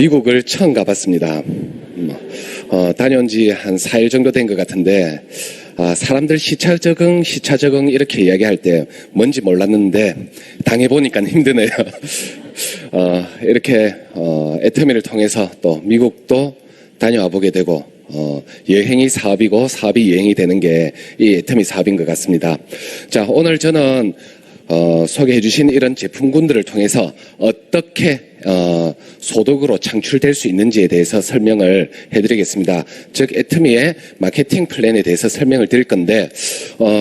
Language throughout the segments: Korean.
미국을 처음 가봤습니다. 다녀온 지 한 4일 정도 된 것 같은데, 사람들 시차 적응 이렇게 이야기할 때 뭔지 몰랐는데 당해보니까 힘드네요. 이렇게 애터미를 통해서 또 미국도 다녀와 보게 되고, 여행이 사업이고 사업이 여행이 되는 게 이 애터미 사업인 것 같습니다. 자, 오늘 저는 소개해 주신 이런 제품군들을 통해서 어떻게 소득으로 창출될 수 있는지에 대해서 설명을 해드리겠습니다. 즉 애터미의 마케팅 플랜에 대해서 설명을 드릴 건데,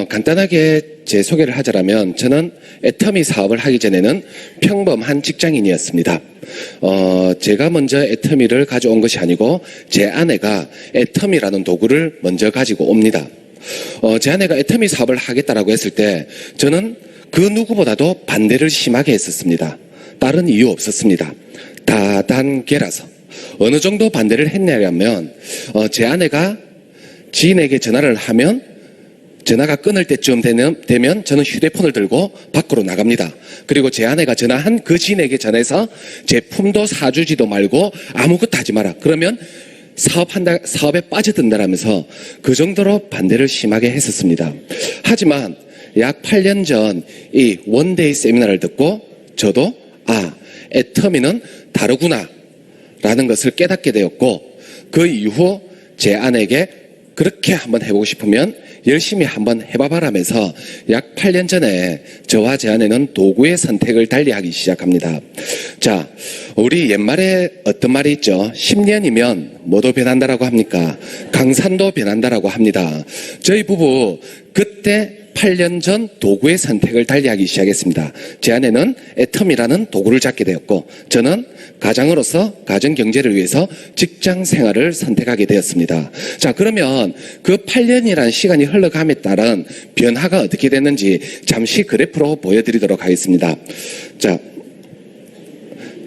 간단하게 제 소개를 하자면 저는 애터미 사업을 하기 전에는 평범한 직장인이었습니다. 제가 먼저 애터미를 가져온 것이 아니고 제 아내가 애터미라는 도구를 먼저 가지고 옵니다. 제 아내가 애터미 사업을 하겠다라고 했을 때 저는 그 누구보다도 반대를 심하게 했었습니다. 다른 이유 없었습니다. 다단계라서. 어느 정도 반대를 했냐면, 제 아내가 지인에게 전화를 하면 전화가 끊을 때쯤 되면 저는 휴대폰을 들고 밖으로 나갑니다. 그리고 제 아내가 전화한 그 지인에게 전해서 제품도 사주지도 말고 아무것도 하지 마라. 그러면 사업에 빠져든다라면서 그 정도로 반대를 심하게 했었습니다. 하지만 약 8년 전 이 원데이 세미나를 듣고 저도 애터미는 다르구나 라는 것을 깨닫게 되었고, 그 이후 제 아내에게 그렇게 한번 해보고 싶으면 열심히 한번 해봐라면서 약 8년 전에 저와 제 아내는 도구의 선택을 달리하기 시작합니다. 자, 우리 옛말에 어떤 말이 있죠? 10년이면 뭐도 변한다라고 합니까? 강산도 변한다라고 합니다. 저희 부부 그때 8년 전 도구의 선택을 달리하기 시작했습니다. 제 아내는 애터미라는 도구를 잡게 되었고, 저는 가장으로서 가정 경제를 위해서 직장 생활을 선택하게 되었습니다. 자, 그러면 그 8년이라는 시간이 흘러감에 따른 변화가 어떻게 됐는지 잠시 그래프로 보여드리도록 하겠습니다. 자,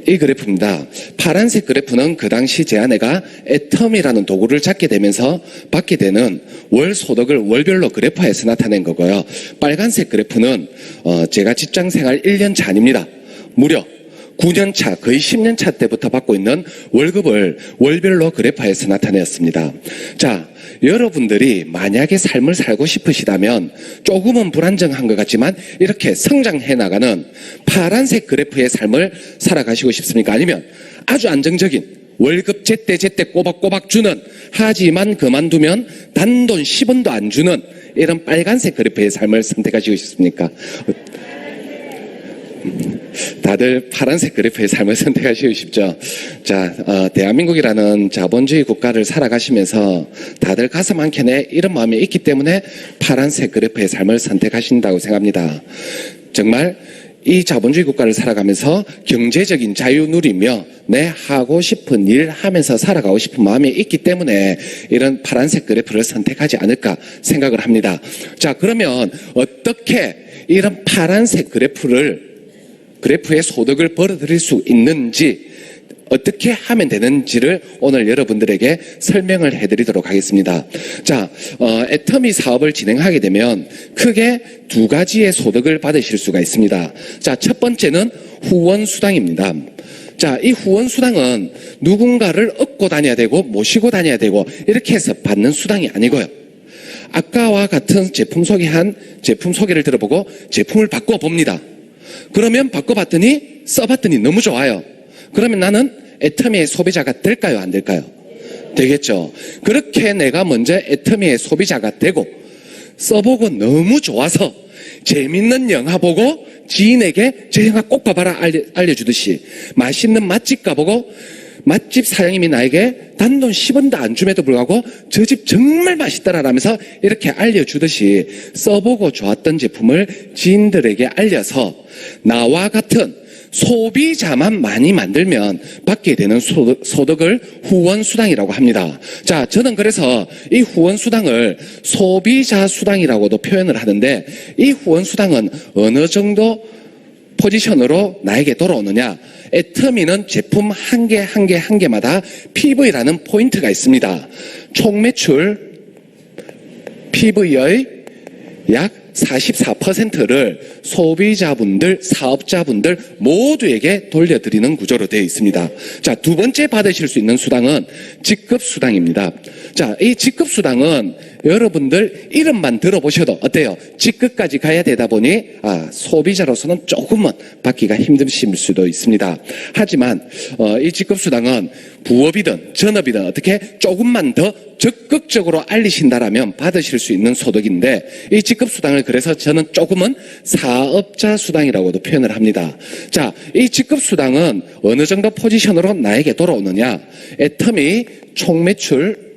이 그래프입니다. 파란색 그래프는 그 당시 제 아내가 애터미라는 도구를 잡게 되면서 받게 되는 월 소득을 월별로 그래프화해서 나타낸 거고요. 빨간색 그래프는 제가 직장생활 1년 차입니다. 무려 9년 차, 거의 10년 차 때부터 받고 있는 월급을 월별로 그래프화해서 나타내었습니다. 자, 여러분들이 만약에 삶을 살고 싶으시다면 조금은 불안정한 것 같지만 이렇게 성장해 나가는 파란색 그래프의 삶을 살아가시고 싶습니까? 아니면 아주 안정적인 월급 제때 꼬박꼬박 주는, 하지만 그만두면 단돈 10원도 안 주는 이런 빨간색 그래프의 삶을 선택하시고 싶습니까? 다들 파란색 그래프의 삶을 선택하시고 싶죠. 자, 대한민국이라는 자본주의 국가를 살아가시면서 다들 가슴 한켠에 이런 마음이 있기 때문에 파란색 그래프의 삶을 선택하신다고 생각합니다. 정말 이 자본주의 국가를 살아가면서 경제적인 자유 누리며 내 하고 싶은 일 하면서 살아가고 싶은 마음이 있기 때문에 이런 파란색 그래프를 선택하지 않을까 생각을 합니다. 자, 그러면 어떻게 이런 파란색 그래프의 소득을 벌어들일 수 있는지, 어떻게 하면 되는지를 오늘 여러분들에게 설명을 해드리도록 하겠습니다. 자, 애터미 사업을 진행하게 되면 크게 두 가지의 소득을 받으실 수가 있습니다. 자, 첫 번째는 후원수당입니다. 자, 이 후원수당은 누군가를 얻고 다녀야 되고 모시고 다녀야 되고 이렇게 해서 받는 수당이 아니고요. 아까와 같은 제품 소개를 들어보고 제품을 바꿔봅니다. 그러면 바꿔봤더니 써봤더니 너무 좋아요. 그러면 나는 애터미의 소비자가 될까요? 안 될까요? 되겠죠. 그렇게 내가 먼저 애터미의 소비자가 되고 써보고 너무 좋아서 재밌는 영화 보고 지인에게 저 영화 꼭 봐봐라 알려주듯이, 맛있는 맛집 가보고 맛집 사장님이 나에게 단돈 10원도 안 줌에도 불구하고 저 집 정말 맛있더라라면서 이렇게 알려주듯이 써보고 좋았던 제품을 지인들에게 알려서 나와 같은 소비자만 많이 만들면 받게 되는 소득을 후원수당이라고 합니다. 자, 저는 그래서 이 후원수당을 소비자수당이라고도 표현을 하는데, 이 후원수당은 어느 정도 포지션으로 나에게 돌아오느냐, 애터미는 제품 한 개마다 PV라는 포인트가 있습니다. 총 매출 PV의 약 44%를 소비자분들, 사업자분들 모두에게 돌려드리는 구조로 되어 있습니다. 자, 두 번째 받으실 수 있는 수당은 직급수당입니다. 자, 이 직급수당은 여러분들 이름만 들어보셔도 어때요? 직급까지 가야 되다 보니 소비자로서는 조금은 받기가 힘드실 수도 있습니다. 하지만 이 직급수당은 부업이든 전업이든 어떻게 조금만 더 적극적으로 알리신다라면 받으실 수 있는 소득인데, 이 직급수당을 그래서 저는 조금은 사업자 수당이라고도 표현을 합니다. 자, 이 직급수당은 어느 정도 포지션으로 나에게 돌아오느냐? 애터미 총매출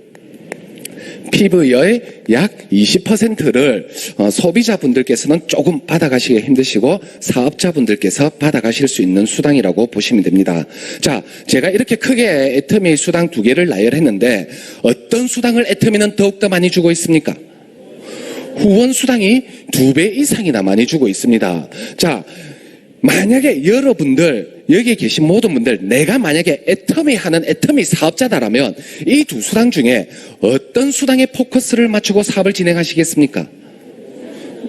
PV의 약 20%를 소비자분들께서는 조금 받아가시기 힘드시고 사업자분들께서 받아가실 수 있는 수당이라고 보시면 됩니다. 자, 제가 이렇게 크게 애터미 수당 두 개를 나열했는데 어떤 수당을 애터미는 더욱더 많이 주고 있습니까? 후원 수당이 2배 이상이나 많이 주고 있습니다. 자, 만약에 여러분들 여기 계신 모든 분들, 내가 만약에 애터미 하는 애터미 사업자다라면 이 두 수당 중에 어떤 수당에 포커스를 맞추고 사업을 진행하시겠습니까?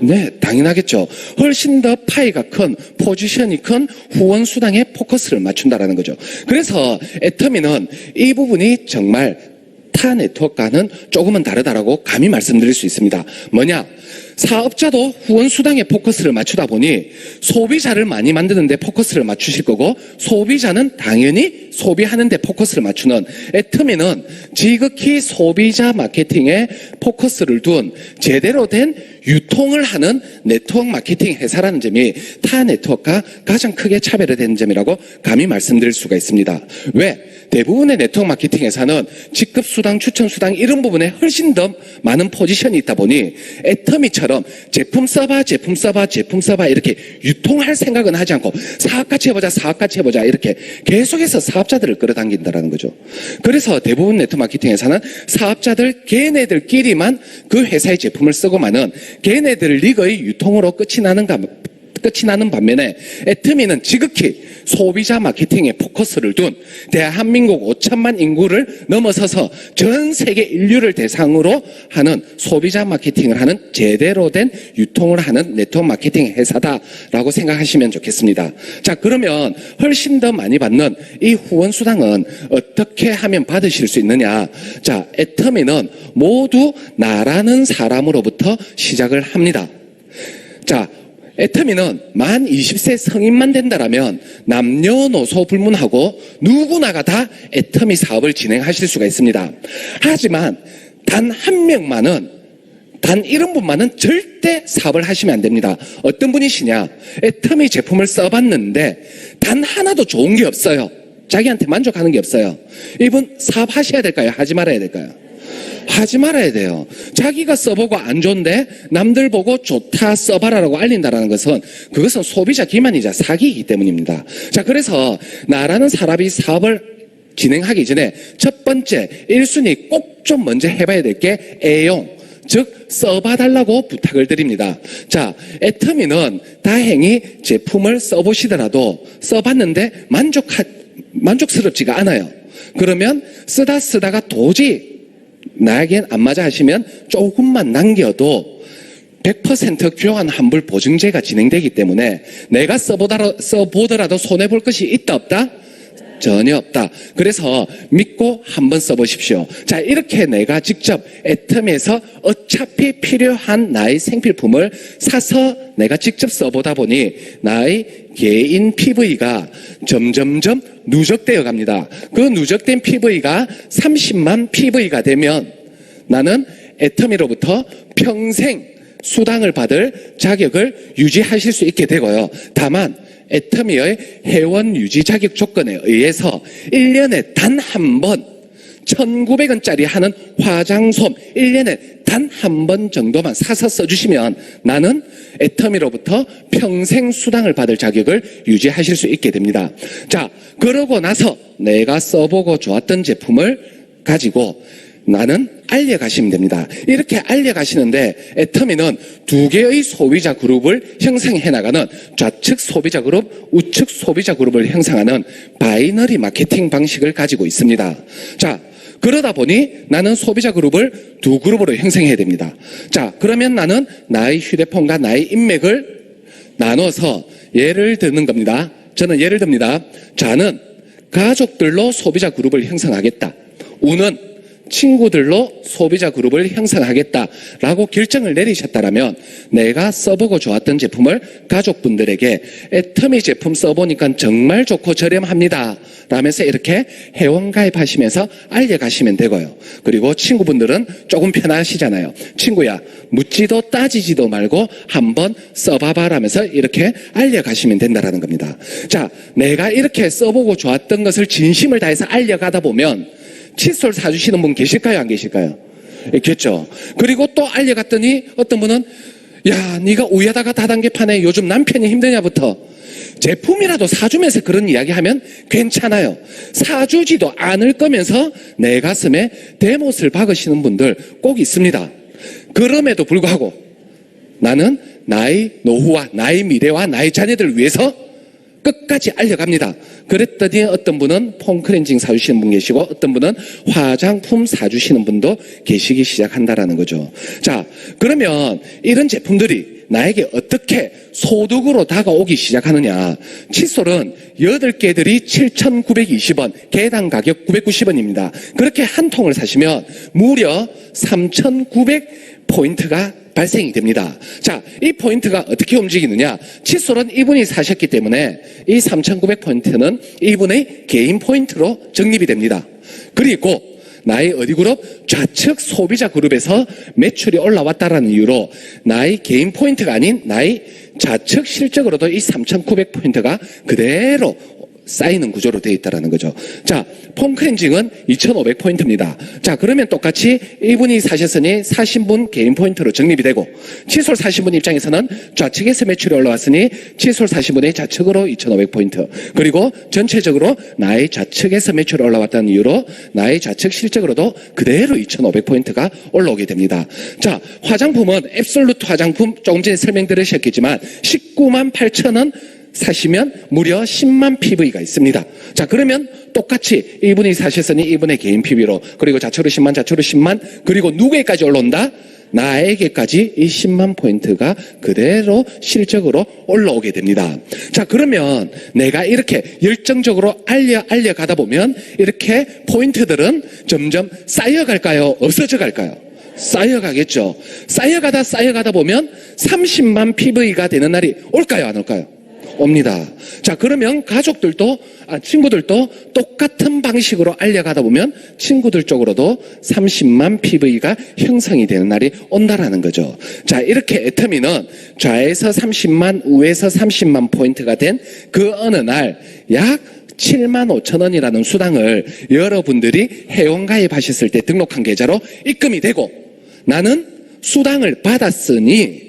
네, 당연하겠죠. 훨씬 더 파이가 큰, 포지션이 큰 후원 수당에 포커스를 맞춘다라는 거죠. 그래서 애터미는 이 부분이 정말 타 네트워크와는 조금은 다르다라고 감히 말씀드릴 수 있습니다. 뭐냐? 사업자도 후원 수당에 포커스를 맞추다 보니 소비자를 많이 만드는 데 포커스를 맞추실 거고, 소비자는 당연히 소비하는 데 포커스를 맞추는, 애터미는 지극히 소비자 마케팅에 포커스를 둔 제대로 된 유통을 하는 네트워크 마케팅 회사라는 점이 타 네트워크가 가장 크게 차별화되는 점이라고 감히 말씀드릴 수가 있습니다. 왜? 대부분의 네트워크 마케팅 회사는 직급수당, 추천수당 이런 부분에 훨씬 더 많은 포지션이 있다 보니 애터미처럼 제품 써봐 이렇게 유통할 생각은 하지 않고 사업같이 해보자 이렇게 계속해서 사업자들을 끌어당긴다는 거죠. 그래서 대부분 네트워크 마케팅 회사는 사업자들 걔네들끼리만 그 회사의 제품을 쓰고 마는 걔네들 리그의 유통으로 끝이 나는 반면에 애터미는 지극히 소비자 마케팅에 포커스를 둔 대한민국 5천만 인구를 넘어서서 전 세계 인류를 대상으로 하는 소비자 마케팅을 하는 제대로 된 유통을 하는 네트워크 마케팅 회사다라고 생각하시면 좋겠습니다. 자, 그러면 훨씬 더 많이 받는 이 후원 수당은 어떻게 하면 받으실 수 있느냐? 자, 애터미는 모두 나라는 사람으로부터 시작을 합니다. 자, 애터미는 만 20세 성인만 된다라면 남녀노소 불문하고 누구나가 다 애터미 사업을 진행하실 수가 있습니다. 하지만 단 한 명만은, 단 이런 분만은 절대 사업을 하시면 안 됩니다. 어떤 분이시냐? 애터미 제품을 써봤는데 단 하나도 좋은 게 없어요. 자기한테 만족하는 게 없어요. 이분 사업하셔야 될까요? 하지 말아야 될까요? 하지 말아야 돼요. 자기가 써보고 안 좋은데 남들 보고 좋다 써봐라라고 알린다라는 것은 그것은 소비자 기만이자 사기이기 때문입니다. 자, 그래서 나라는 사람이 사업을 진행하기 전에 첫 번째 1순위 꼭 좀 먼저 해봐야 될 게 애용, 즉 써봐달라고 부탁을 드립니다. 자, 애터미는 다행히 제품을 써보시더라도 써봤는데 만족스럽지가 않아요. 그러면 쓰다가 도저히 나에겐 안 맞아 하시면 조금만 남겨도 100% 교환 환불 보증제가 진행되기 때문에 내가 써보더라도 손해볼 것이 있다 없다? 전혀 없다. 그래서 믿고 한번 써보십시오. 자, 이렇게 내가 직접 애터미에서 어차피 필요한 나의 생필품을 사서 내가 직접 써보다 보니 나의 개인 PV가 점점점 누적되어 갑니다. 그 누적된 PV가 30만 PV가 되면 나는 애터미로부터 평생 수당을 받을 자격을 유지하실 수 있게 되고요. 다만 애터미의 회원 유지 자격 조건에 의해서 1년에 단 한 번 1,900원짜리 하는 화장솜 1년에 단 한 번 정도만 사서 써주시면 나는 애터미로부터 평생 수당을 받을 자격을 유지하실 수 있게 됩니다. 자, 그러고 나서 내가 써보고 좋았던 제품을 가지고 나는 알려가시면 됩니다. 이렇게 알려가시는데 애터미는 두 개의 소비자 그룹을 형성해 나가는 좌측 소비자 그룹, 우측 소비자 그룹을 형성하는 바이너리 마케팅 방식을 가지고 있습니다. 자, 그러다 보니 나는 소비자 그룹을 두 그룹으로 형성해야 됩니다. 자, 그러면 나는 나의 휴대폰과 나의 인맥을 나눠서 예를 드는 겁니다. 저는 예를 듭니다. 자는 가족들로 소비자 그룹을 형성하겠다. 우는 친구들로 소비자 그룹을 형성하겠다라고 결정을 내리셨다라면 내가 써보고 좋았던 제품을 가족분들에게 애터미 제품 써보니까 정말 좋고 저렴합니다 라면서 이렇게 회원가입하시면서 알려가시면 되고요. 그리고 친구분들은 조금 편하시잖아요. 친구야, 묻지도 따지지도 말고 한번 써봐봐 라면서 이렇게 알려가시면 된다라는 겁니다. 자, 내가 이렇게 써보고 좋았던 것을 진심을 다해서 알려가다 보면 칫솔 사주시는 분 계실까요? 안 계실까요? 있겠죠. 그리고 또 알려갔더니 어떤 분은 야, 네가 우야다가 다단계 파네. 요즘 남편이 힘드냐부터 제품이라도 사주면서 그런 이야기하면 괜찮아요. 사주지도 않을 거면서 내 가슴에 대못을 박으시는 분들 꼭 있습니다. 그럼에도 불구하고 나는 나의 노후와 나의 미래와 나의 자녀들을 위해서 끝까지 알려갑니다. 그랬더니 어떤 분은 폼 클렌징 사주시는 분 계시고 어떤 분은 화장품 사주시는 분도 계시기 시작한다라는 거죠. 자, 그러면 이런 제품들이 나에게 어떻게 소득으로 다가오기 시작하느냐. 칫솔은 8개들이 7,920원, 개당 가격 990원입니다. 그렇게 한 통을 사시면 무려 3,900포인트가 발생이 됩니다. 자, 이 포인트가 어떻게 움직이느냐. 칫솔은 이분이 사셨기 때문에 이 3,900포인트는 이분의 개인 포인트로 적립이 됩니다. 그리고 나의 어디 그룹? 좌측 소비자 그룹에서 매출이 올라왔다라는 이유로 나의 개인 포인트가 아닌 나의 좌측 실적으로도 이 3,900포인트가 그대로 쌓이는 구조로 되어 있다는 거죠. 자, 폼 클렌징은 2,500포인트입니다. 자, 그러면 똑같이 이분이 사셨으니 사신 분 개인 포인트로 적립이 되고 칫솔 사신 분 입장에서는 좌측에서 매출이 올라왔으니 칫솔 사신 분의 좌측으로 2,500포인트, 그리고 전체적으로 나의 좌측에서 매출이 올라왔다는 이유로 나의 좌측 실적으로도 그대로 2,500포인트가 올라오게 됩니다. 자, 화장품은 앱솔루트 화장품 조금 전에 설명 들으셨겠지만 19만 8천원 사시면 무려 10만 PV가 있습니다. 자, 그러면 똑같이 이분이 사셨으니 이분의 개인 PV로, 그리고 좌측으로 10만, 좌측으로 10만, 그리고 누구에게까지 올라온다? 나에게까지 이 10만 포인트가 그대로 실적으로 올라오게 됩니다. 자, 그러면 내가 이렇게 열정적으로 알려가다 보면 이렇게 포인트들은 점점 쌓여갈까요? 없어져 갈까요? 쌓여가겠죠. 쌓여가다 보면 30만 PV가 되는 날이 올까요? 안 올까요? 옵니다. 자, 그러면 가족들도, 친구들도 똑같은 방식으로 알려가다 보면 친구들 쪽으로도 30만 PV가 형성이 되는 날이 온다라는 거죠. 자, 이렇게 애터미는 좌에서 30만, 우에서 30만 포인트가 된 그 어느 날 약 7만 5천 원이라는 수당을 여러분들이 회원가입하셨을 때 등록한 계좌로 입금이 되고 나는 수당을 받았으니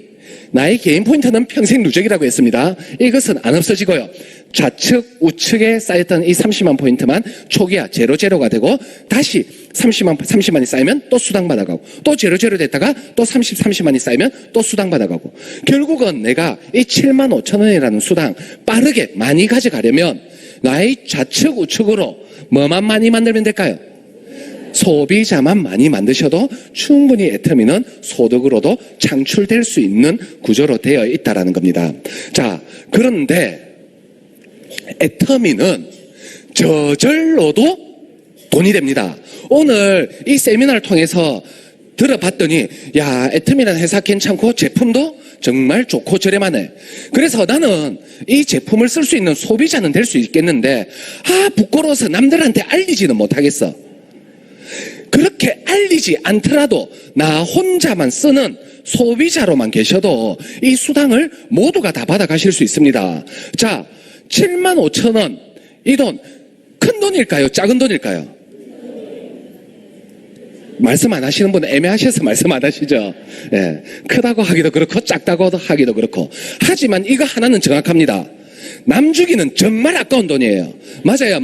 나의 개인 포인트는 평생 누적이라고 했습니다. 이것은 안 없어지고요. 좌측, 우측에 쌓였던 이 30만 포인트만 초기화 제로제로가 되고 다시 30만이 쌓이면 또 수당 받아가고 또 제로제로 됐다가 또 30만이 쌓이면 또 수당 받아가고 결국은 내가 이 7만 5천 원이라는 수당 빠르게 많이 가져가려면 나의 좌측, 우측으로 뭐만 많이 만들면 될까요? 소비자만 많이 만드셔도 충분히 애터미는 소득으로도 창출될 수 있는 구조로 되어 있다는 겁니다. 자, 그런데 애터미는 저절로도 돈이 됩니다. 오늘 이 세미나를 통해서 들어봤더니 야, 애터미라는 회사 괜찮고 제품도 정말 좋고 저렴하네. 그래서 나는 이 제품을 쓸 수 있는 소비자는 될 수 있겠는데 부끄러워서 남들한테 알리지는 못하겠어. 그렇게 알리지 않더라도 나 혼자만 쓰는 소비자로만 계셔도 이 수당을 모두가 다 받아가실 수 있습니다. 자, 7만 5천 원, 이 돈 큰 돈일까요? 작은 돈일까요? 말씀 안 하시는 분은 애매하셔서 말씀 안 하시죠. 예, 크다고 하기도 그렇고 작다고 하기도 그렇고. 하지만 이거 하나는 정확합니다. 남 주기는 정말 아까운 돈이에요. 맞아요.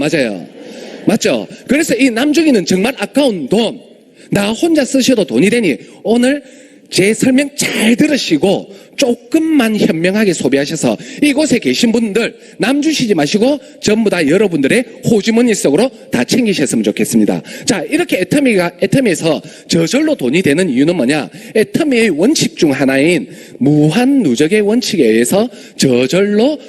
맞죠? 그래서 이 남 주기는 정말 아까운 돈, 나 혼자 쓰셔도 돈이 되니 오늘 제 설명 잘 들으시고 조금만 현명하게 소비하셔서 이곳에 계신 분들 남 주시지 마시고 전부 다 여러분들의 호주머니 속으로 다 챙기셨으면 좋겠습니다. 자, 이렇게 애터미에서 저절로 돈이 되는 이유는 뭐냐? 애터미의 원칙 중 하나인 무한 누적의 원칙에 의해서 저절로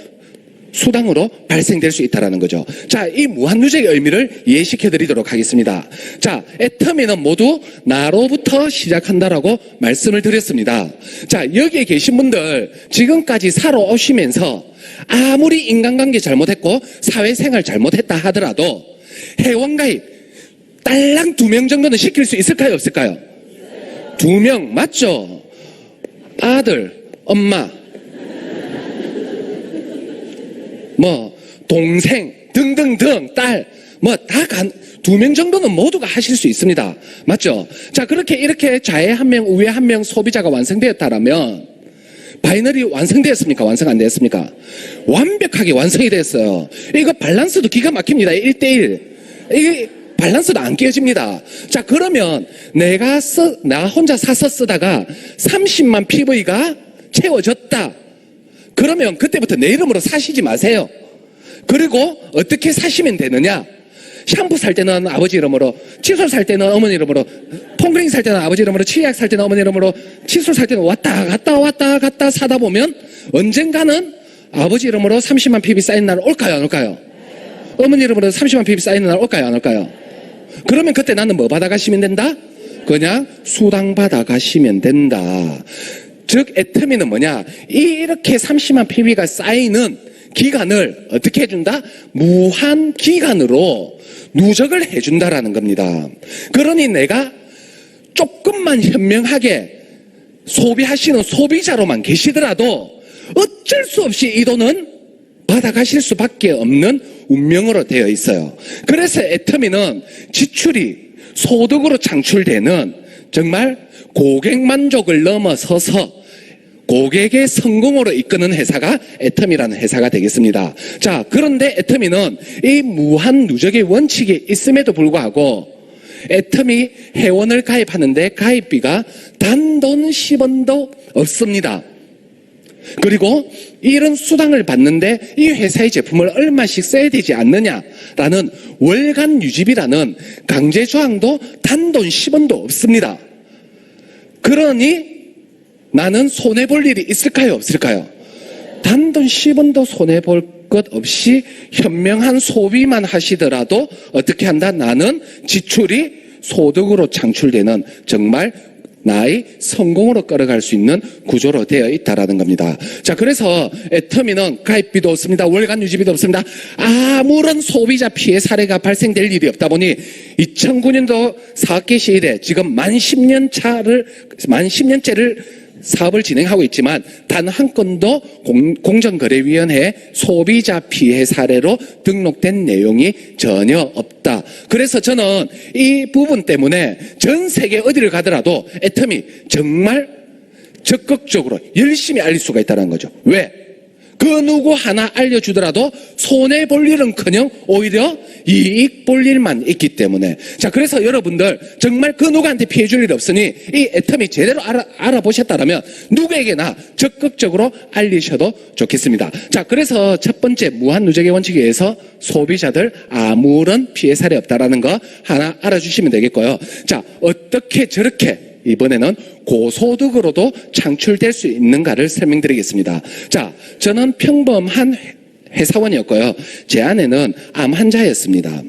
수당으로 발생될 수 있다는 거죠. 자, 이 무한누적의 의미를 이해시켜 드리도록 하겠습니다. 자, 애터미는 모두 나로부터 시작한다라고 말씀을 드렸습니다. 자, 여기에 계신 분들 지금까지 살아오시면서 아무리 인간관계 잘못했고 사회생활 잘못했다 하더라도 회원가입 딸랑 2명 정도는 시킬 수 있을까요? 없을까요? 2명 맞죠? 아들, 엄마, 동생 등등등 딸 다 2명 정도는 모두가 하실 수 있습니다. 맞죠? 자, 그렇게 이렇게 좌에 1명 우에 1명 소비자가 완성되었다라면 바이너리 완성되었습니까? 완성 안 되었습니까? 완벽하게 완성이 됐어요. 이거 밸런스도 기가 막힙니다. 1대1 이게 밸런스도 안 깨집니다. 자, 그러면 나 혼자 사서 쓰다가 30만 PV가 채워졌다. 그러면 그때부터 내 이름으로 사시지 마세요. 그리고 어떻게 사시면 되느냐? 샴푸 살 때는 아버지 이름으로, 칫솔 살 때는 어머니 이름으로, 퐁그레인 살 때는 아버지 이름으로, 치약 살 때는 어머니 이름으로, 칫솔 살 때는 왔다 갔다 사다 보면 언젠가는 아버지 이름으로 30만 PV 쌓인 날 올까요? 안 올까요? 어머니 이름으로 30만 PV 쌓이는 날 올까요? 안 올까요? 그러면 그때 나는 뭐 받아가시면 된다? 그냥 수당 받아가시면 된다. 즉 애터미는 뭐냐? 이렇게 30만 PV가 쌓이는 기간을 어떻게 해준다? 무한 기간으로 누적을 해준다라는 겁니다. 그러니 내가 조금만 현명하게 소비하시는 소비자로만 계시더라도 어쩔 수 없이 이 돈은 받아가실 수밖에 없는 운명으로 되어 있어요. 그래서 애터미는 지출이 소득으로 창출되는 정말 고객 만족을 넘어서서 고객의 성공으로 이끄는 회사가 애터미라는 회사가 되겠습니다. 자, 그런데 애터미는 이 무한 누적의 원칙이 있음에도 불구하고 애터미 회원을 가입하는데 가입비가 단돈 10원도 없습니다. 그리고 이런 수당을 받는데 이 회사의 제품을 얼마씩 써야 되지 않느냐라는 월간 유지비라는 강제조항도 단돈 10원도 없습니다. 그러니 나는 손해볼 일이 있을까요? 없을까요? 단돈 10원도 손해볼 것 없이 현명한 소비만 하시더라도 어떻게 한다? 나는 지출이 소득으로 창출되는 정말 나의 성공으로 끌어갈 수 있는 구조로 되어 있다라는 겁니다. 자, 그래서 애터미는 가입비도 없습니다. 월간 유지비도 없습니다. 아무런 소비자 피해 사례가 발생될 일이 없다 보니 2009년도 사업 개시 이래 지금 만 10년째를 사업을 진행하고 있지만 단 한 건도 공정거래위원회에 소비자 피해 사례로 등록된 내용이 전혀 없다. 그래서 저는 이 부분 때문에 전 세계 어디를 가더라도 애터미 정말 적극적으로 열심히 알릴 수가 있다는 거죠. 왜? 그 누구 하나 알려주더라도 손해볼 일은커녕 오히려 이익 볼 일만 있기 때문에. 자, 그래서 여러분들 정말 그 누구한테 피해 줄 일이 없으니 이 애터미 제대로 알아보셨다면 누구에게나 적극적으로 알리셔도 좋겠습니다. 자, 그래서 첫 번째 무한 누적의 원칙에 의해서 소비자들 아무런 피해 사례 없다라는 거 하나 알아주시면 되겠고요. 자, 어떻게 저렇게 이번에는 고소득으로도 창출될 수 있는가를 설명드리겠습니다. 자, 저는 평범한 회사원이었고요. 제 아내는 암 환자였습니다.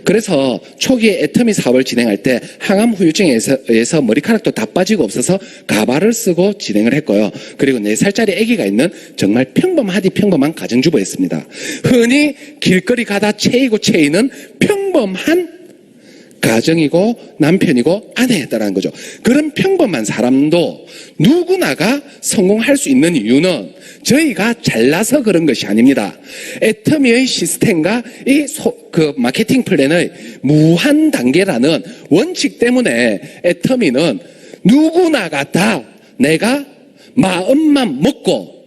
그래서 초기에 애터미 사업을 진행할 때 항암 후유증에 의해서 머리카락도 다 빠지고 없어서 가발을 쓰고 진행을 했고요. 그리고 4살짜리 아기가 있는 정말 평범한 가정주부였습니다. 흔히 길거리 가다 채이는 평범한 가정이고 남편이고 아내였다는 거죠. 그런 평범한 사람도 누구나가 성공할 수 있는 이유는 저희가 잘나서 그런 것이 아닙니다. 애터미의 시스템과 그 마케팅 플랜의 무한 단계라는 원칙 때문에 애터미는 누구나가 다 내가 마음만 먹고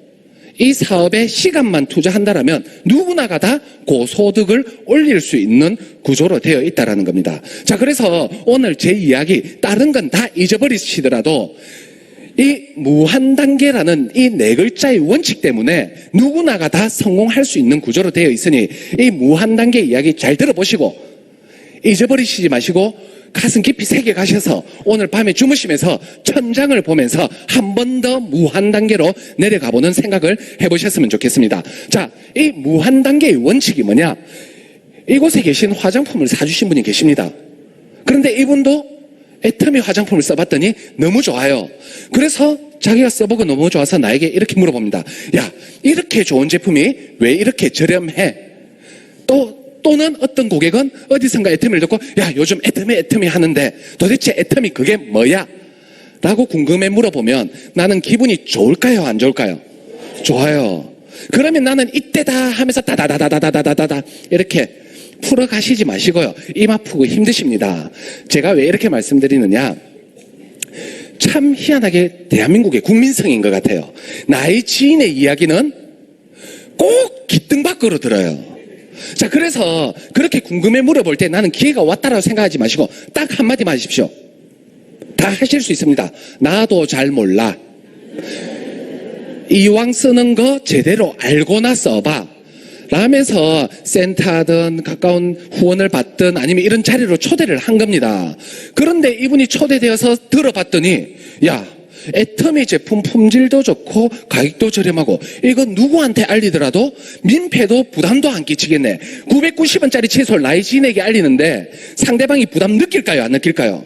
이 사업에 시간만 투자한다라면 누구나가 다 고소득을 올릴 수 있는 구조로 되어 있다는 겁니다. 자, 그래서 오늘 제 이야기 다른 건 다 잊어버리시더라도 이 무한단계라는 이 네 글자의 원칙 때문에 누구나가 다 성공할 수 있는 구조로 되어 있으니 이 무한단계 이야기 잘 들어보시고 잊어버리시지 마시고 가슴 깊이 새겨 가셔서 오늘 밤에 주무시면서 천장을 보면서 한 번 더 무한단계로 내려가보는 생각을 해보셨으면 좋겠습니다. 자, 이 무한단계의 원칙이 뭐냐? 이곳에 계신 화장품을 사주신 분이 계십니다. 그런데 이분도 애터미 화장품을 써봤더니 너무 좋아요. 그래서 자기가 써보고 너무 좋아서 나에게 이렇게 물어봅니다. 야, 이렇게 좋은 제품이 왜 이렇게 저렴해? 또는 어떤 고객은 어디선가 애터미를 듣고 야, 요즘 애터미 하는데 도대체 애터미 그게 뭐야? 라고 궁금해 물어보면 나는 기분이 좋을까요? 안 좋을까요? 좋아요. 그러면 나는 이때다 하면서 다다다다다다다다 이렇게 풀어가시지 마시고요. 입 아프고 힘드십니다. 제가 왜 이렇게 말씀드리느냐? 참 희한하게 대한민국의 국민성인 것 같아요. 나의 지인의 이야기는 꼭 깃등 밖으로 들어요. 자, 그래서 그렇게 궁금해 물어볼 때 나는 기회가 왔다라고 생각하지 마시고 딱 한마디만 하십시오. 다 하실 수 있습니다. 나도 잘 몰라. 이왕 쓰는 거 제대로 알고나 써봐. 라면서 센터든 가까운 후원을 받든 아니면 이런 자리로 초대를 한 겁니다. 그런데 이분이 초대되어서 들어봤더니 야, 애터미 제품 품질도 좋고 가격도 저렴하고 이거 누구한테 알리더라도 민폐도 부담도 안 끼치겠네. 990원짜리 채소를 나의 지인에게 알리는데 상대방이 부담 느낄까요? 안 느낄까요?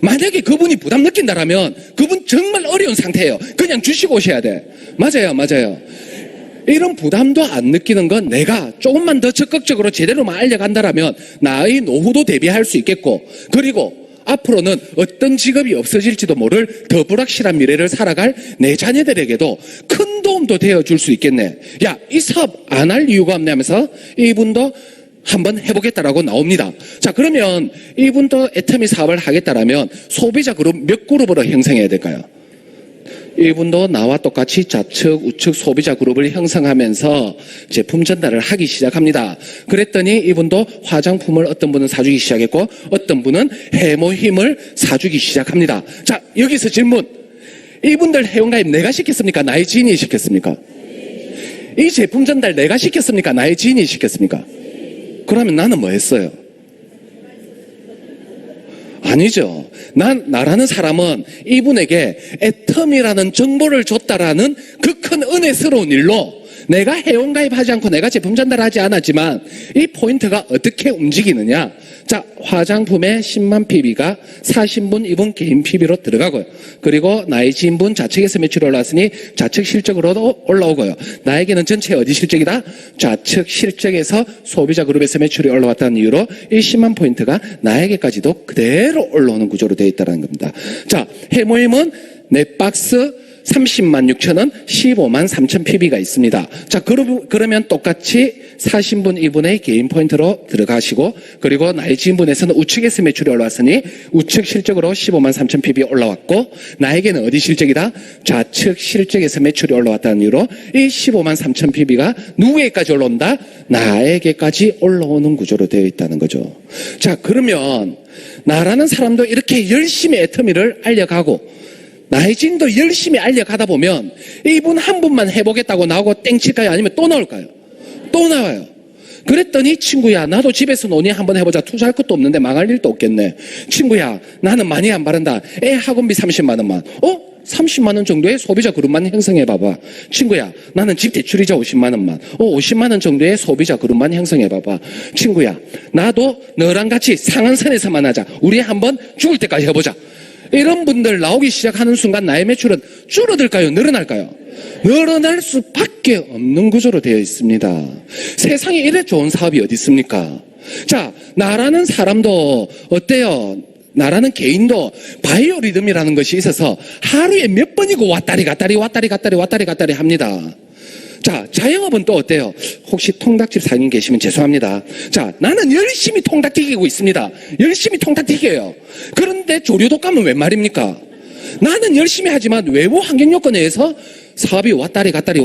만약에 그분이 부담 느낀다라면 그분 정말 어려운 상태예요. 그냥 주시고 오셔야 돼. 맞아요. 이런 부담도 안 느끼는 건 내가 조금만 더 적극적으로 제대로만 알려간다라면 나의 노후도 대비할 수 있겠고, 그리고 앞으로는 어떤 직업이 없어질지도 모를 더 불확실한 미래를 살아갈 내 자녀들에게도 큰 도움도 되어줄 수 있겠네. 야, 이 사업 안 할 이유가 없네 하면서 이분도 한번 해보겠다라고 나옵니다. 자, 그러면 이분도 애터미 사업을 하겠다라면 소비자 그룹 몇 그룹으로 형성해야 될까요? 이분도 나와 똑같이 좌측, 우측 소비자 그룹을 형성하면서 제품 전달을 하기 시작합니다. 그랬더니 이분도 화장품을 어떤 분은 사주기 시작했고 어떤 분은 해모힘을 사주기 시작합니다. 자, 여기서 질문. 이분들 회원가입 내가 시켰습니까? 나의 지인이 시켰습니까? 이 제품 전달 내가 시켰습니까? 나의 지인이 시켰습니까? 그러면 나는 뭐 했어요? 아니죠. 나라는 사람은 이분에게 애터미라는 정보를 줬다라는 그 큰 은혜스러운 일로 내가 회원가입하지 않고 내가 제품 전달하지 않았지만 이 포인트가 어떻게 움직이느냐. 자, 화장품에 10만 PB가 40분 이분 개인 PB로 들어가고요. 그리고 나의 지인분 좌측에서 매출이 올라왔으니 좌측 실적으로도 올라오고요. 나에게는 전체 어디 실적이다? 좌측 실적에서 소비자 그룹에서 매출이 올라왔다는 이유로 이 10만 포인트가 나에게까지도 그대로 올라오는 구조로 되어 있다는 겁니다. 자, 해모임은 넷박스 30만 6천 원, 15만 3천 PB가 있습니다. 자, 그러면 똑같이 40분 이분의 개인 포인트로 들어가시고, 그리고 나의 지인분에서는 우측에서 매출이 올라왔으니 우측 실적으로 15만 3천 PB 올라왔고, 나에게는 어디 실적이다? 좌측 실적에서 매출이 올라왔다는 이유로 이 15만 3천 PB가 누구에게까지 올라온다? 나에게까지 올라오는 구조로 되어 있다는 거죠. 자, 그러면 나라는 사람도 이렇게 열심히 애터미를 알려가고 나의 지인도 열심히 알려가다 보면 이분 한 분만 해보겠다고 나오고 땡칠까요? 아니면 또 나올까요? 또 나와요. 그랬더니 친구야, 나도 집에서 논의 한번 해보자. 투자할 것도 없는데 망할 일도 없겠네. 친구야, 나는 많이 안 바른다. 애 학원비 30만 원만. 30만 원 정도의 소비자 그룹만 형성해봐봐. 친구야, 나는 집 대출이자 50만 원만. 50만 원 정도의 소비자 그룹만 형성해봐봐. 친구야, 나도 너랑 같이 상한선에서 만나자. 우리 한번 죽을 때까지 해보자. 이런 분들 나오기 시작하는 순간 나의 매출은 줄어들까요? 늘어날까요? 늘어날 수밖에 없는 구조로 되어 있습니다. 세상에 이래 좋은 사업이 어디 있습니까? 자, 나라는 사람도 어때요? 나라는 개인도 바이오리듬이라는 것이 있어서 하루에 몇 번이고 왔다리 갔다리 합니다. 자, 자영업은 또 어때요? 혹시 통닭집 사장님 계시면 죄송합니다. 자, 나는 열심히 통닭 튀기고 있습니다. 열심히 통닭 튀겨요. 그런데 조류독감은 웬 말입니까? 나는 열심히 하지만 외부 환경 요건에 의해서 사업이 왔다리 갔다리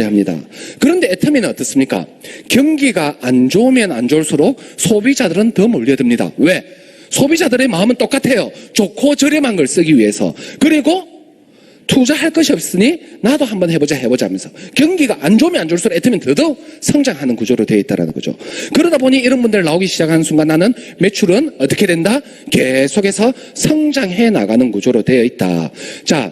합니다. 그런데 애터미는 어떻습니까? 경기가 안 좋으면 안 좋을수록 소비자들은 더 몰려듭니다. 왜? 소비자들의 마음은 똑같아요. 좋고 저렴한 걸 쓰기 위해서. 그리고 투자할 것이 없으니 나도 한번 해보자 하면서 경기가 안 좋으면 안 좋을수록 애터미는 더더욱 성장하는 구조로 되어 있다는 거죠. 그러다 보니 이런 분들 나오기 시작하는 순간 나는 매출은 어떻게 된다? 계속해서 성장해 나가는 구조로 되어 있다. 자,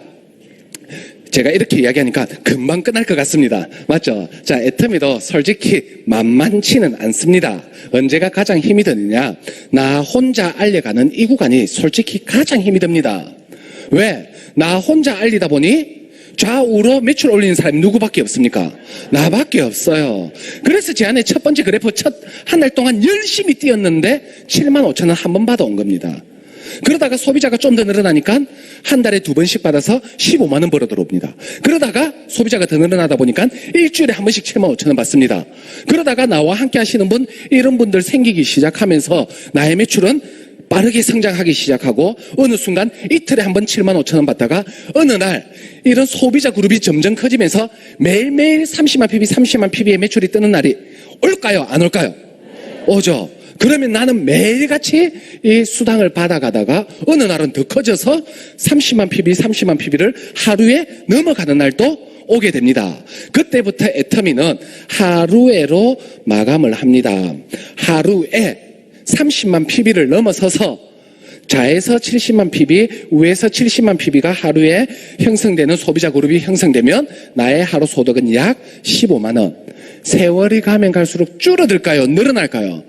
제가 이렇게 이야기하니까 금방 끝날 것 같습니다. 맞죠? 자, 애터미도 솔직히 만만치는 않습니다. 언제가 가장 힘이 드느냐? 나 혼자 알려가는 이 구간이 솔직히 가장 힘이 듭니다. 왜? 나 혼자 알리다 보니 좌우로 매출 올리는 사람이 누구밖에 없습니까? 나밖에 없어요. 그래서 제 안에 첫 번째 그래프 한 달 동안 열심히 뛰었는데 75,000원 한 번 받아온 겁니다. 그러다가 소비자가 좀 더 늘어나니까 한 달에 2번씩 받아서 15만 원 벌어 들어옵니다. 그러다가 소비자가 더 늘어나다 보니까 일주일에 한 번씩 75,000원 받습니다. 그러다가 나와 함께 하시는 분, 이런 분들 생기기 시작하면서 나의 매출은 빠르게 성장하기 시작하고 어느 순간 이틀에 한 번 75,000원 받다가 어느 날 이런 소비자 그룹이 점점 커지면서 매일매일 30만 PB, 30만 PB의 매출이 뜨는 날이 올까요? 안 올까요? 오죠. 그러면 나는 매일같이 이 수당을 받아가다가 어느 날은 더 커져서 30만 PB, 30만 PB를 하루에 넘어가는 날도 오게 됩니다. 그때부터 애터미는 하루에로 마감을 합니다. 하루에 30만 PB를 넘어서서 좌에서 70만 PB, 우에서 70만 PB가 하루에 형성되는 소비자 그룹이 형성되면 나의 하루 소득은 약 15만 원. 세월이 가면 갈수록 줄어들까요? 늘어날까요?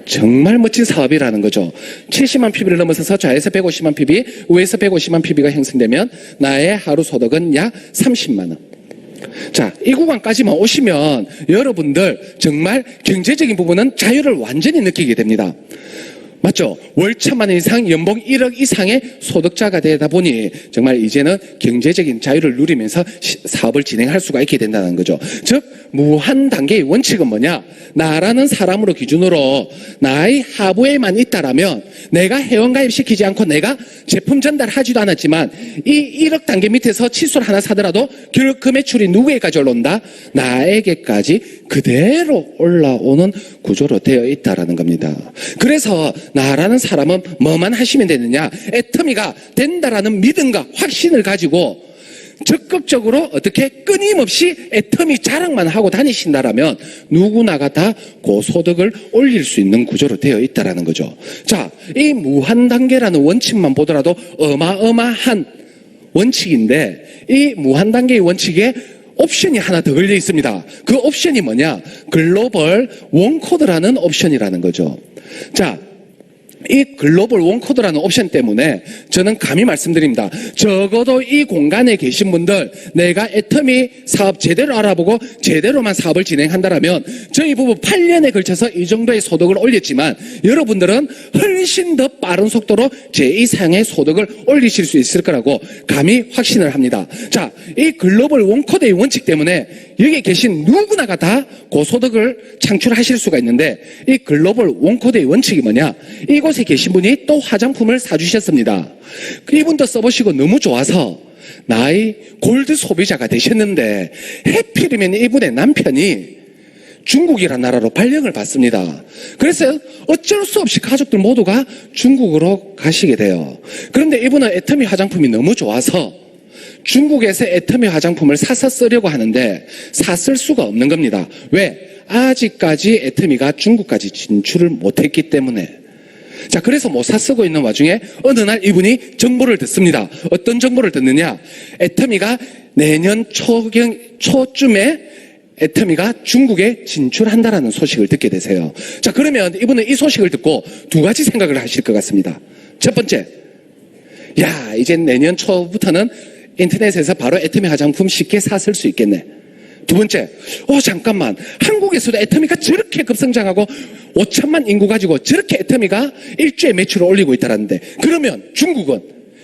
정말 멋진 사업이라는 거죠. 70만 PB를 넘어서서 좌에서 150만 PB, 우에서 150만 PB가 형성되면 나의 하루 소득은 약 30만 원. 자, 이 구간까지만 오시면 여러분들 정말 경제적인 부분은 자유를 완전히 느끼게 됩니다. 맞죠? 월 1,000만 원 이상, 연봉 1억 이상의 소득자가 되다 보니 정말 이제는 경제적인 자유를 누리면서 사업을 진행할 수가 있게 된다는 거죠. 즉, 무한 단계의 원칙은 뭐냐? 나라는 사람으로 기준으로 나의 하부에만 있다라면 내가 회원가입 시키지 않고 내가 제품 전달하지도 않았지만 이 1억 단계 밑에서 칫솔 하나 사더라도 결국 그 매출이 누구에게까지 올라온다? 나에게까지 그대로 올라오는 구조로 되어 있다라는 겁니다. 그래서 나라는 사람은 뭐만 하시면 되느냐? 애터미가 된다라는 믿음과 확신을 가지고 적극적으로 어떻게 끊임없이 애터미 자랑만 하고 다니신다라면 누구나가 다 고소득을 올릴 수 있는 구조로 되어 있다라는 거죠. 자, 이 무한 단계라는 원칙만 보더라도 어마어마한 원칙인데 이 무한 단계의 원칙에 옵션이 하나 더 걸려 있습니다. 그 옵션이 뭐냐? 글로벌 원코드라는 옵션이라는 거죠. 자, 이 글로벌 원코드라는 옵션 때문에 저는 감히 말씀드립니다. 적어도 이 공간에 계신 분들, 내가 애터미 사업 제대로 알아보고 제대로만 사업을 진행한다라면 저희 부부 8년에 걸쳐서 이 정도의 소득을 올렸지만 여러분들은 훨씬 더 빠른 속도로 제 이상의 소득을 올리실 수 있을 거라고 감히 확신을 합니다. 자, 이 글로벌 원코드의 원칙 때문에 여기 계신 누구나가 다 고소득을 창출하실 수가 있는데 이 글로벌 원코드의 원칙이 뭐냐? 이곳에 계신 분이 또 화장품을 사주셨습니다. 이분도 써보시고 너무 좋아서 나의 골드 소비자가 되셨는데 해필이면 이분의 남편이 중국이라는 나라로 발령을 받습니다. 그래서 어쩔 수 없이 가족들 모두가 중국으로 가시게 돼요. 그런데 이분은 애터미 화장품이 너무 좋아서 중국에서 애터미 화장품을 사서 쓰려고 하는데 샀을 수가 없는 겁니다. 왜? 아직까지 애터미가 중국까지 진출을 못했기 때문에. 자, 그래서 못 사 쓰고 있는 와중에 어느 날 이분이 정보를 듣습니다. 어떤 정보를 듣느냐? 애터미가 내년 초쯤에 애터미가 중국에 진출한다라는 소식을 듣게 되세요. 자, 그러면 이분은 이 소식을 듣고 두 가지 생각을 하실 것 같습니다. 첫 번째, 야, 이제 내년 초부터는 인터넷에서 바로 애터미 화장품 쉽게 샀을 수 있겠네. 두 번째, 잠깐만. 한국에서도 애터미가 저렇게 급성장하고 5천만 인구 가지고 저렇게 애터미가 일주에 매출을 올리고 있다는데 그러면 중국은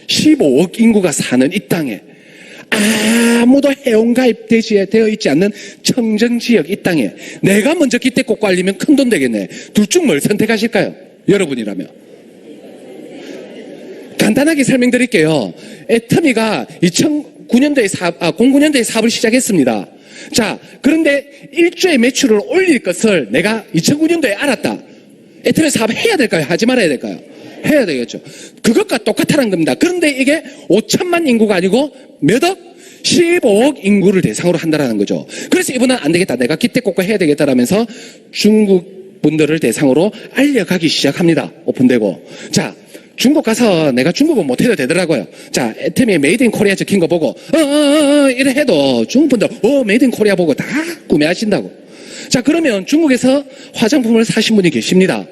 15억 인구가 사는 이 땅에 아무도 회원가입 되어 있지 않는 청정지역 이 땅에 내가 먼저 기대 꽂고 알리면 큰 돈 되겠네. 둘 중 뭘 선택하실까요? 여러분이라면. 간단하게 설명드릴게요. 애터미가 09년도에 사업을 시작했습니다. 자, 그런데 일주에 매출을 올릴 것을 내가 2009년도에 알았다. 애터미 사업 해야 될까요? 하지 말아야 될까요? 해야 되겠죠. 그것과 똑같다는 겁니다. 그런데 이게 5천만 인구가 아니고 몇 억? 15억 인구를 대상으로 한다라는 거죠. 그래서 이분은 안 되겠다. 내가 기대 꽂고 해야 되겠다라면서 중국 분들을 대상으로 알려가기 시작합니다. 오픈되고. 자, 중국 가서 내가 중국어 못해도 되더라고요. 자, 애터미에 메이드 인 코리아 적힌 거 보고, 이래 해도 중국 분들, 메이드 인 코리아 보고 다 구매하신다고. 자, 그러면 중국에서 화장품을 사신 분이 계십니다.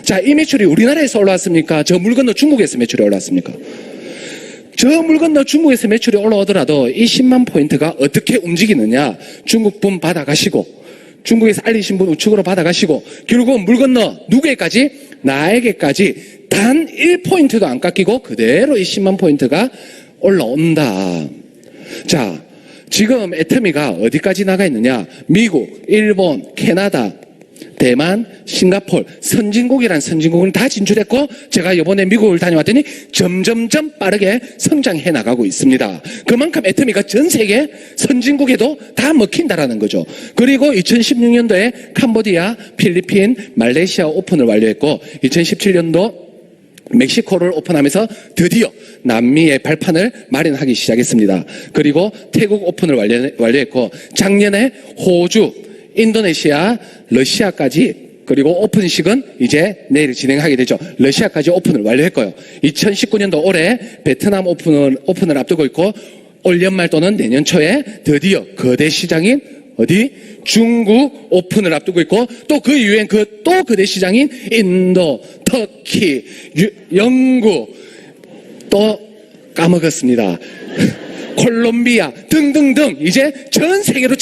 자, 이 매출이 우리나라에서 올라왔습니까? 저 물 건너 중국에서 매출이 올라왔습니까? 저 물 건너 중국에서 매출이 올라오더라도 이 10만 포인트가 어떻게 움직이느냐? 중국 분 받아가시고, 중국에서 알리신 분 우측으로 받아가시고, 결국은 물 건너 누구에까지? 나에게까지 단 1포인트도 안 깎이고 그대로 이 10만 포인트가 올라온다. 자, 지금 애터미가 어디까지 나가 있느냐? 미국, 일본, 캐나다, 대만, 싱가포르, 선진국이란 선진국은 다 진출했고, 제가 이번에 미국을 다녀왔더니 점점점 빠르게 성장해 나가고 있습니다. 그만큼 애터미가 전 세계 선진국에도 다 먹힌다라는 거죠. 그리고 2016년도에 캄보디아, 필리핀, 말레이시아 오픈을 완료했고, 2017년도 멕시코를 오픈하면서 드디어 남미의 발판을 마련하기 시작했습니다. 그리고 태국 오픈을 완료했고, 작년에 호주, 인도네시아, 러시아까지, 그리고 오픈식은 이제 내일 진행하게 되죠. 러시아까지 오픈을 완료했고요. 2019년도 올해 베트남 오픈을 앞두고 있고, 올 연말 또는 내년 초에 드디어 거대 시장인 어디? 중국 오픈을 앞두고 있고, 또 그 이후엔 또 거대 시장인 인도, 터키, 영국, 또 까먹었습니다. 콜롬비아 등등등 이제 전 세계로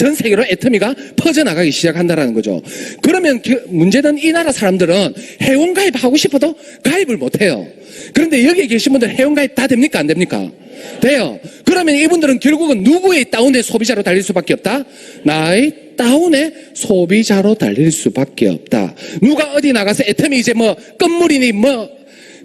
애터미가 퍼져나가기 시작한다라는 거죠. 그러면 문제는 이 나라 사람들은 회원가입 하고 싶어도 가입을 못해요. 그런데 여기 계신 분들 회원가입 다 됩니까? 안 됩니까? 돼요. 그러면 이분들은 결국은 누구의 다운의 소비자로 달릴 수밖에 없다? 나의 다운의 소비자로 달릴 수밖에 없다. 누가 어디 나가서 애터미 이제 끝물이니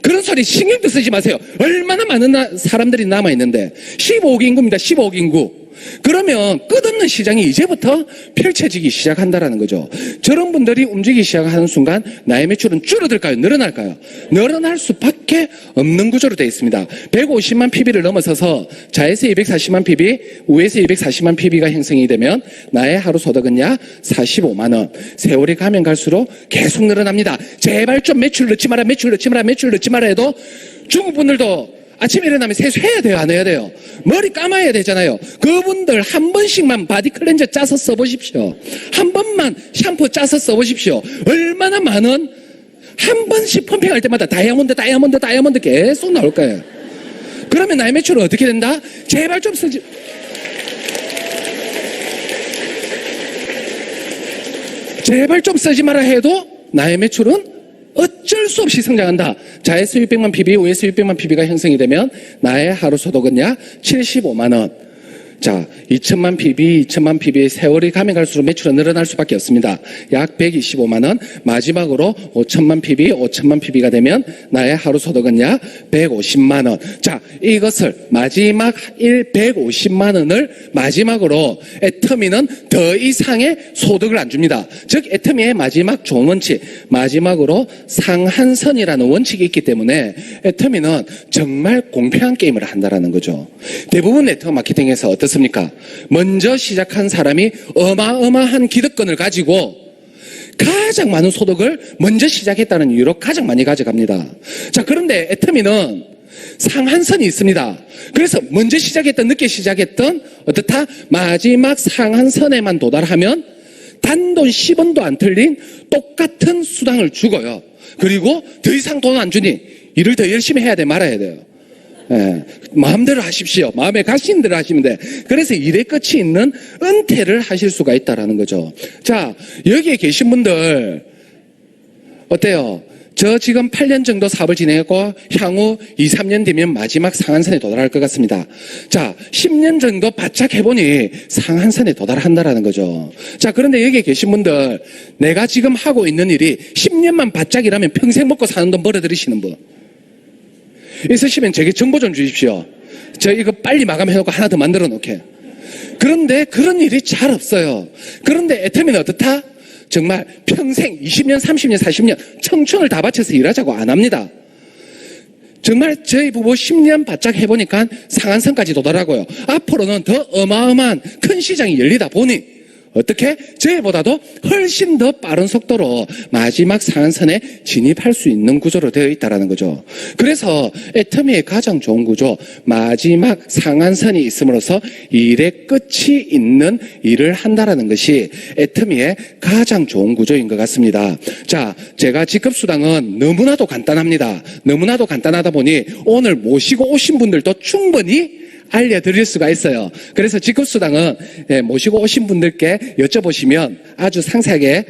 그런 소리 신경도 쓰지 마세요. 얼마나 많은 사람들이 남아있는데 15억 인구입니다. 15억 인구. 그러면 끝없는 시장이 이제부터 펼쳐지기 시작한다라는 거죠. 저런 분들이 움직이기 시작하는 순간 나의 매출은 줄어들까요? 늘어날까요? 늘어날 수밖에 없는 구조로 되어 있습니다. 150만 PB를 넘어서서 좌에서 240만 PB, 우에서 240만 PB가 형성이 되면 나의 하루 소득은 약 45만 원. 세월이 가면 갈수록 계속 늘어납니다. 제발 좀 매출 넣지 마라 해도 중국 분들도 아침에 일어나면 세수해야 돼요? 안 해야 돼요? 머리 감아야 되잖아요. 그분들 한 번씩만 바디 클렌저 짜서 써보십시오. 한 번만 샴푸 짜서 써보십시오. 얼마나 많은, 한 번씩 펌핑할 때마다 다이아몬드 계속 나올 거예요. 그러면 나의 매출은 어떻게 된다? 제발 좀 쓰지. 제발 좀 쓰지 마라 해도 나의 매출은 어쩔 수 없이 성장한다. 좌에서 600만 PB, 우에서 600만 PB가 형성이 되면 나의 하루 소득은 약 75만 원. 자, 2천만 PB의 세월이 가면 갈수록 매출은 늘어날 수밖에 없습니다. 약 125만 원. 마지막으로 5천만 PB가 되면 나의 하루 소득은 약 150만 원. 자, 이것을 마지막 150만 원을 마지막으로 애터미는 더 이상의 소득을 안 줍니다. 즉 애터미의 마지막 좋은 원칙, 마지막으로 상한선이라는 원칙이 있기 때문에 애터미는 정말 공평한 게임을 한다라는 거죠. 대부분 네트워크 마케팅에서 어떻습니까? 먼저 시작한 사람이 어마어마한 기득권을 가지고 가장 많은 소득을 먼저 시작했다는 이유로 가장 많이 가져갑니다. 자, 그런데 애터미는 상한선이 있습니다. 그래서 먼저 시작했던, 늦게 시작했던 어떻다? 마지막 상한선에만 도달하면 단돈 10원도 안 틀린 똑같은 수당을 주고요. 그리고 더 이상 돈 안 주니 일을 더 열심히 해야 돼, 말아야 돼요. 예, 마음대로 하십시오. 마음에 가시는 대로 하시면 돼. 그래서 일의 끝이 있는 은퇴를 하실 수가 있다라는 거죠. 자, 여기에 계신 분들 어때요? 저 지금 8년 정도 사업을 진행했고 향후 2, 3년 뒤면 마지막 상한선에 도달할 것 같습니다. 자, 10년 정도 바짝 해보니 상한선에 도달한다라는 거죠. 자, 그런데 여기에 계신 분들, 내가 지금 하고 있는 일이 10년만 바짝 일하면 평생 먹고 사는 돈 벌어들이시는 분 있으시면 제게 정보 좀 주십시오. 저 이거 빨리 마감해놓고 하나 더 만들어 놓게. 그런데 그런 일이 잘 없어요. 그런데 애터미는 어떻다? 정말 평생 20년, 30년, 40년 청춘을 다 바쳐서 일하자고 안 합니다. 정말 저희 부부 10년 바짝 해보니까 상한선까지 도달하고요. 앞으로는 더 어마어마한 큰 시장이 열리다 보니 어떻게? 저희보다도 훨씬 더 빠른 속도로 마지막 상한선에 진입할 수 있는 구조로 되어 있다는 거죠. 그래서 애터미의 가장 좋은 구조, 마지막 상한선이 있음으로써 일의 끝이 있는 일을 한다는 것이 애터미의 가장 좋은 구조인 것 같습니다. 자, 제가 직급수당은 너무나도 간단합니다. 너무나도 간단하다 보니 오늘 모시고 오신 분들도 충분히 알려드릴 수가 있어요. 그래서 직급수당은 모시고 오신 분들께 여쭤보시면 아주 상세하게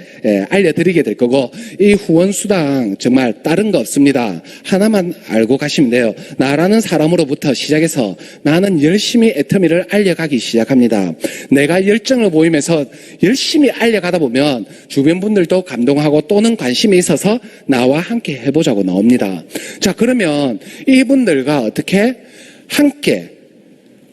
알려드리게 될 거고, 이 후원수당 정말 다른 거 없습니다. 하나만 알고 가시면 돼요. 나라는 사람으로부터 시작해서 나는 열심히 애터미를 알려가기 시작합니다. 내가 열정을 보이면서 열심히 알려가다 보면 주변 분들도 감동하고 또는 관심이 있어서 나와 함께 해보자고 나옵니다. 자, 그러면 이분들과 어떻게 함께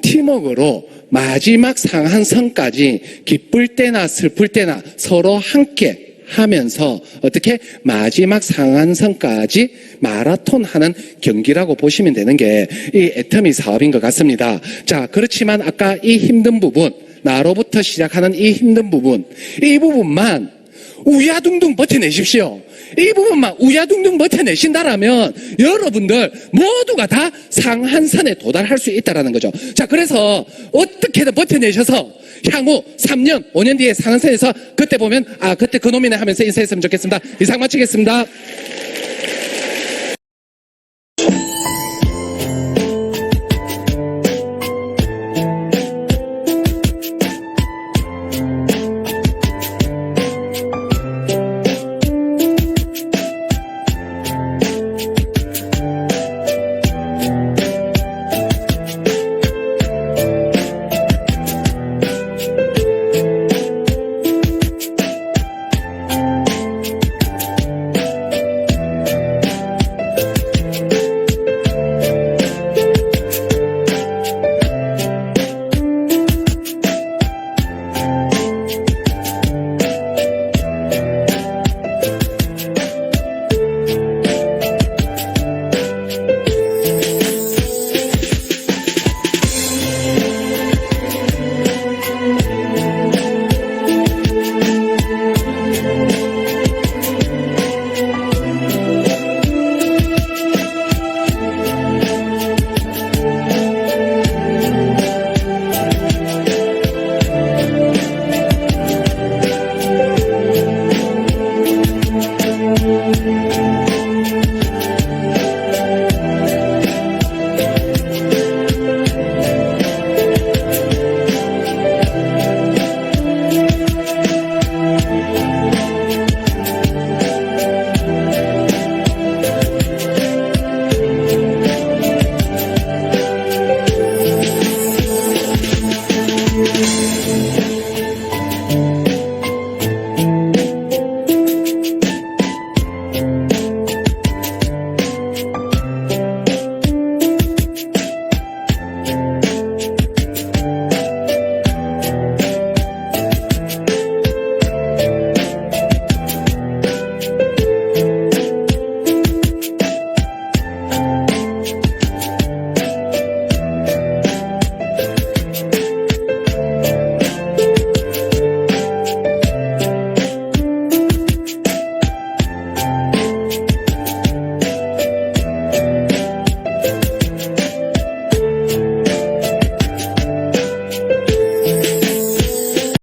팀워크로 마지막 상한선까지 기쁠 때나 슬플 때나 서로 함께 하면서 어떻게 마지막 상한선까지 마라톤 하는 경기라고 보시면 되는 게 이 애터미 사업인 것 같습니다. 자, 그렇지만 아까 이 힘든 부분, 나로부터 시작하는 이 힘든 부분, 이 부분만 우야둥둥 버텨내십시오. 이 부분만 우야둥둥 버텨내신다라면 여러분들 모두가 다 상한선에 도달할 수 있다는 거죠. 자, 그래서 어떻게든 버텨내셔서 향후 3년, 5년 뒤에 상한선에서 그때 보면 그때 그놈이네 하면서 인사했으면 좋겠습니다. 이상 마치겠습니다.